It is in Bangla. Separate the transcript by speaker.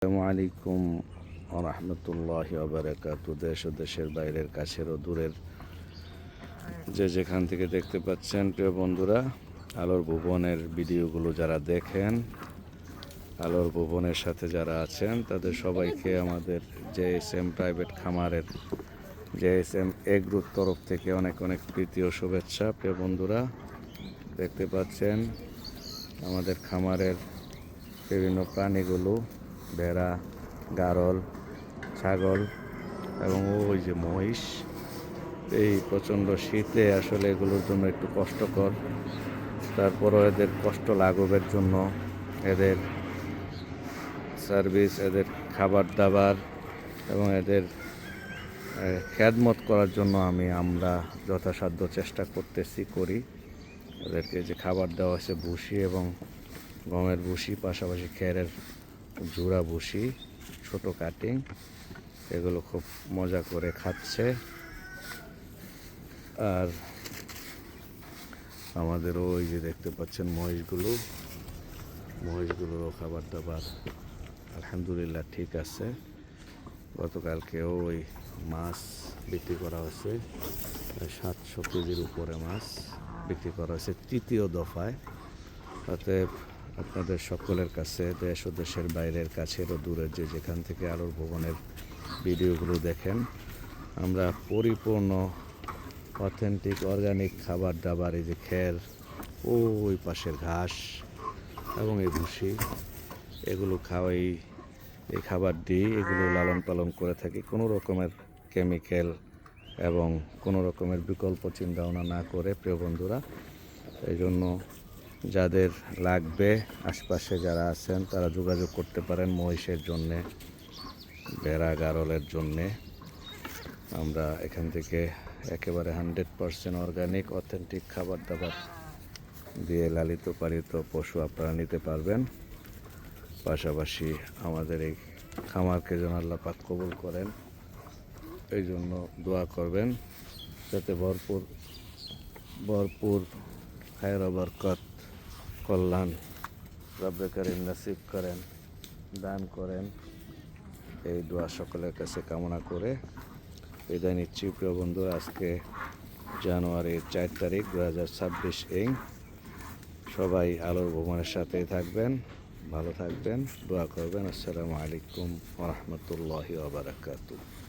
Speaker 1: আসসালামু আলাইকুম রহমতুল্লাহি ওয়াবারাকাতু। দেশ ও দেশের বাইরের কাছের ও দূরের যে যেখান থেকে দেখতে পাচ্ছেন প্রিয় বন্ধুরা, আলোর ভুবনের ভিডিওগুলো যারা দেখেন, আলোর ভুবনের সাথে যারা আছেন, তাদের সবাইকে আমাদের JSM প্রাইভেট খামারের JSM এগ্রোর তরফ থেকে অনেক অনেক প্রীতি ও শুভেচ্ছা। প্রিয় বন্ধুরা, দেখতে পাচ্ছেন আমাদের খামারের বিভিন্ন প্রাণীগুলো, ভেড়া, গারল, ছাগল এবং ওই যে মহিষ। এই প্রচণ্ড শীতে আসলে এগুলোর জন্য একটু কষ্টকর, তারপরও এদের কষ্ট লাঘবের জন্য এদের সার্ভিস, এদের খাবার দাবার এবং এদের খেদমত করার জন্য আমরা যথাসাধ্য চেষ্টা করি। এদেরকে যে খাবার দেওয়া হয়েছে ভুসি এবং গমের ভুসি, পাশাপাশি খেরের জোড়া ভুসি, ছোট কাটিং, এগুলো খুব মজা করে খাচ্ছে। আর আমাদের ওই যে দেখতে পাচ্ছেন মহিষগুলোরও খাবার দাবার আলহামদুলিল্লাহ ঠিক আছে। গতকালকেও ওই মাছ বিক্রি করা হয়েছে, 700 কেজির উপরে মাছ বিক্রি করা হয়েছে তৃতীয় দফায়। অতএব আপনাদের সকলের কাছে, দেশ ও দেশের বাইরের কাছের ও দূরের যে যেখান থেকে আলোর ভুবনের ভিডিওগুলো দেখেন, আমরা পরিপূর্ণ অথেন্টিক অর্গানিক খাবার দাবার, এই যে খের, ওই পাশের ঘাস এবং এই ভুসি, এগুলো খাওয়াই, এই খাবার দিই, এগুলো লালন পালন করে থাকি। কোনো রকমের কেমিক্যাল এবং কোনো রকমের বিকল্প চিন্তাভাবনা না করে প্রিয় বন্ধুরা। এই জন্য যাদের লাগবে, আশপাশে যারা আছেন তারা যোগাযোগ করতে পারেন মহিষের জন্যে, ভেড়া গারলের জন্যে। আমরা এখান থেকে একেবারে 100% অর্গানিক অথেন্টিক খাবার দাবার দিয়ে লালিত পালিত পশু আপনারা নিতে পারবেন। পাশাপাশি আমাদের এই খামারকে যেন আল্লাহ পাক কবুল করেন, এই জন্য দোয়া করবেন, যাতে ভরপুর খায়র বরকত, কল্যাণ রব্বে কারীম নসিব করেন, দান করেন। এই দোয়া সকলের কাছে কামনা করে বিদায় নিচ্ছি প্রিয় বন্ধুরা। আজকে জানুয়ারির 4 তারিখ 2026। সবাই আলোর ভুবনের সাথেই থাকবেন, ভালো থাকবেন, দোয়া করবেন। আসসালামু আলাইকুম ওয়া রাহমাতুল্লাহি ওয়া বারাকাতুহু।